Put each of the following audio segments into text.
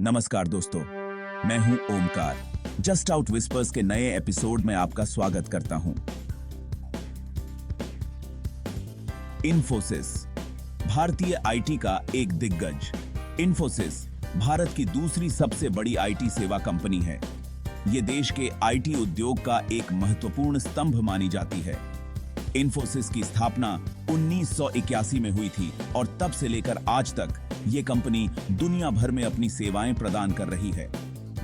नमस्कार दोस्तों, मैं हूं ओमकार। जस्ट आउट विस्पर्स के नए एपिसोड में आपका स्वागत करता हूं। इन्फोसिस, भारतीय आईटी का एक दिग्गज। इन्फोसिस भारत की दूसरी सबसे बड़ी आईटी सेवा कंपनी है। ये देश के आईटी उद्योग का एक महत्वपूर्ण स्तंभ मानी जाती है। इन्फोसिस की स्थापना 1981 में हुई थी और तब से लेकर आज तक ये कंपनी दुनिया भर में अपनी सेवाएं प्रदान कर रही है।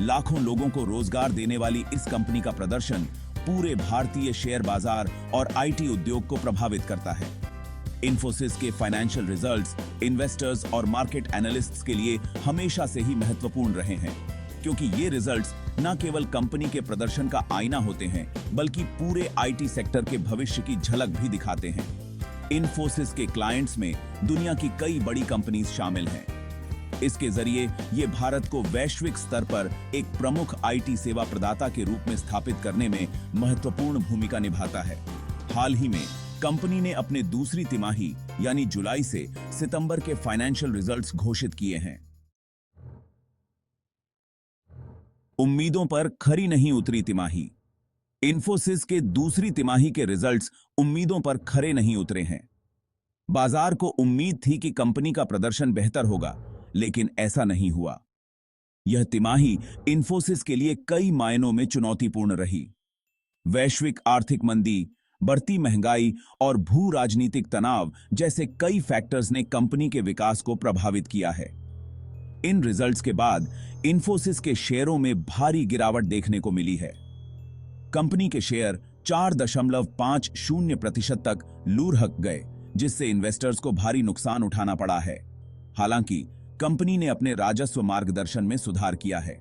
लाखों लोगों को रोजगार देने वाली इस कंपनी का प्रदर्शन पूरे भारतीय शेयर बाजार और आईटी उद्योग को प्रभावित करता है। इन्फोसिस के फाइनेंशियल रिजल्ट्स इन्वेस्टर्स और मार्केट एनालिस्ट्स के लिए हमेशा से ही महत्वपूर्ण रहे हैं, क्योंकि ये रिजल्ट्स न केवल कंपनी के प्रदर्शन का आईना होते हैं, बल्कि पूरे आईटी सेक्टर के भविष्य की झलक भी दिखाते हैं। इन्फोसिस के क्लाइंट्स में दुनिया की कई बड़ी कंपनीज शामिल हैं। इसके जरिए ये भारत को वैश्विक स्तर पर एक प्रमुख आईटी सेवा प्रदाता के रूप में स्थापित करने में महत्वपूर्ण भूमिका निभाता है। हाल ही में कंपनी ने अपने दूसरी तिमाही यानी जुलाई से सितंबर के फाइनेंशियल रिजल्ट्स घोषित किए हैं। उम्मीदों पर खरी नहीं उतरी तिमाही। इन्फोसिस के दूसरी तिमाही के रिजल्ट्स उम्मीदों पर खरे नहीं उतरे हैं। बाजार को उम्मीद थी कि कंपनी का प्रदर्शन बेहतर होगा, लेकिन ऐसा नहीं हुआ। यह तिमाही इन्फोसिस के लिए कई मायनों में चुनौतीपूर्ण रही। वैश्विक आर्थिक मंदी, बढ़ती महंगाई और भू राजनीतिक तनाव जैसे कई फैक्टर्स ने कंपनी के विकास को प्रभावित किया है। इन रिजल्ट्स के बाद इन्फोसिस के शेयरों में भारी गिरावट देखने को मिली है। कंपनी के शेयर 4.50% तक लुढ़क गए, जिससे इन्वेस्टर्स को भारी नुकसान उठाना पड़ा है। हालांकि कंपनी ने अपने राजस्व मार्गदर्शन में सुधार किया है।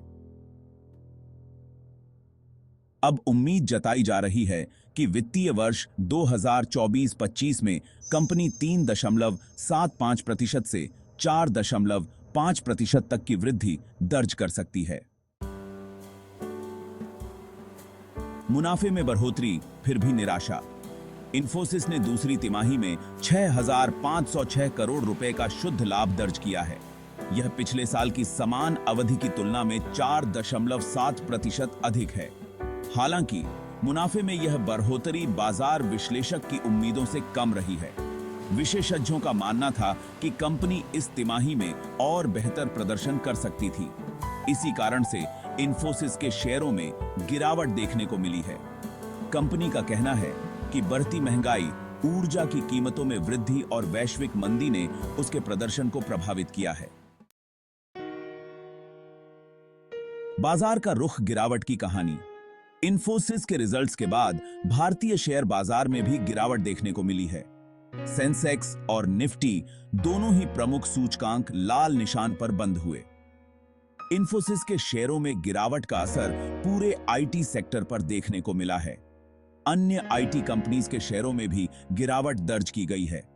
अब उम्मीद जताई जा रही है कि वित्तीय वर्ष 2024-25 में कंपनी 3.75% से 4.5% तक की वृद्धि दर्ज कर सकती है। मुनाफे में बढ़ोतरी, फिर भी निराशा। इन्फोसिस ने दूसरी तिमाही में 6,506 करोड़ रुपए का शुद्ध लाभ दर्ज किया है। यह पिछले साल की समान अवधि की तुलना में 4.7% अधिक है। हालांकि मुनाफे में यह बढ़ोतरी बाजार विश्लेषक की उम्मीदों से कम रही है। विशेषज्ञों का मानना था कि कंपनी इस तिमाही में और बेहतर प्रदर्शन कर सकती थी। इसी कारण से इन्फोसिस के शेयरों में गिरावट देखने को मिली है। कंपनी का कहना है कि बढ़ती महंगाई, ऊर्जा की कीमतों में वृद्धि और वैश्विक मंदी ने उसके प्रदर्शन को प्रभावित किया है। बाजार का रुख गिरावट की कहानी। इन्फोसिस के रिजल्ट्स के बाद भारतीय शेयर बाजार में भी गिरावट देखने को मिली है। सेंसेक्स और निफ्टी दोनों ही प्रमुख सूचकांक लाल निशान पर बंद हुए। इन्फोसिस के शेयरों में गिरावट का असर पूरे आईटी सेक्टर पर देखने को मिला है। अन्य आईटी कंपनीज के शेयरों में भी गिरावट दर्ज की गई है।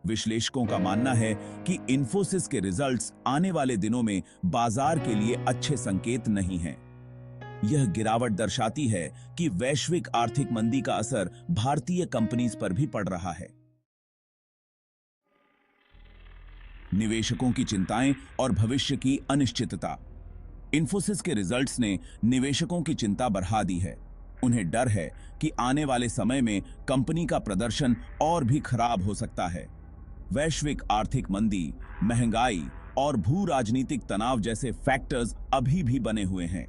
विश्लेषकों का मानना है कि इन्फोसिस के रिजल्ट्स आने वाले दिनों में बाजार के लिए अच्छे संकेत नहीं हैं। यह गिरावट दर्शाती है कि वैश्विक आर्थिक मंदी का असर भारतीय कंपनीज पर भी पड़ रहा है। निवेशकों की चिंताएं और भविष्य की अनिश्चितता। इन्फोसिस के रिजल्ट्स ने निवेशकों की चिंता बढ़ा दी है। उन्हें डर है कि आने वाले समय में कंपनी का प्रदर्शन और भी खराब हो सकता है। वैश्विक आर्थिक मंदी, महंगाई और भू राजनीतिक तनाव जैसे फैक्टर्स अभी भी बने हुए हैं।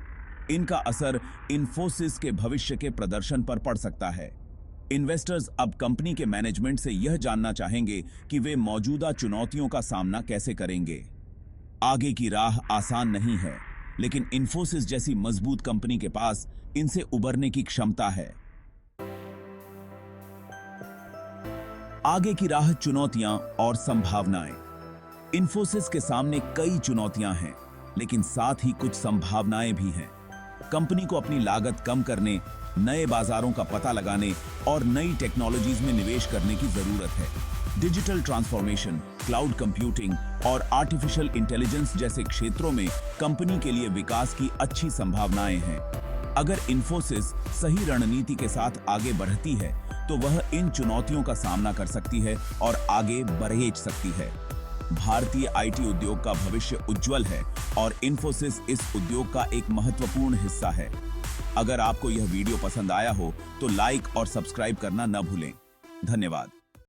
इनका असर इन्फोसिस के भविष्य के प्रदर्शन पर पड़ सकता है। इन्वेस्टर्स अब कंपनी के मैनेजमेंट से यह जानना चाहेंगे कि वे मौजूदा चुनौतियों का सामना कैसे करेंगे। आगे की राह आसान नहीं है, लेकिन इन्फोसिस जैसी मजबूत कंपनी के पास इनसे उबरने की क्षमता है। आगे की राह, चुनौतियां और संभावनाएं। इन्फोसिस के सामने कई चुनौतियां हैं, लेकिन साथ ही कुछ संभावनाएं भी हैं। कंपनी को अपनी लागत कम करने, नए बाजारों का पता लगाने और नई टेक्नोलॉजीज में निवेश करने की जरूरत है। डिजिटल ट्रांसफॉर्मेशन, क्लाउड कंप्यूटिंग और आर्टिफिशियल इंटेलिजेंस जैसे क्षेत्रों में कंपनी के लिए विकास की अच्छी संभावनाएं हैं। अगर इन्फोसिस सही रणनीति के साथ आगे बढ़ती है, तो वह इन चुनौतियों का सामना कर सकती है और आगे बढ़ेज सकती है। भारतीय आईटी उद्योग का भविष्य उज्जवल है और इन्फोसिस इस उद्योग का एक महत्वपूर्ण हिस्सा है। अगर आपको यह वीडियो पसंद आया हो तो लाइक और सब्सक्राइब करना न भूलें। धन्यवाद।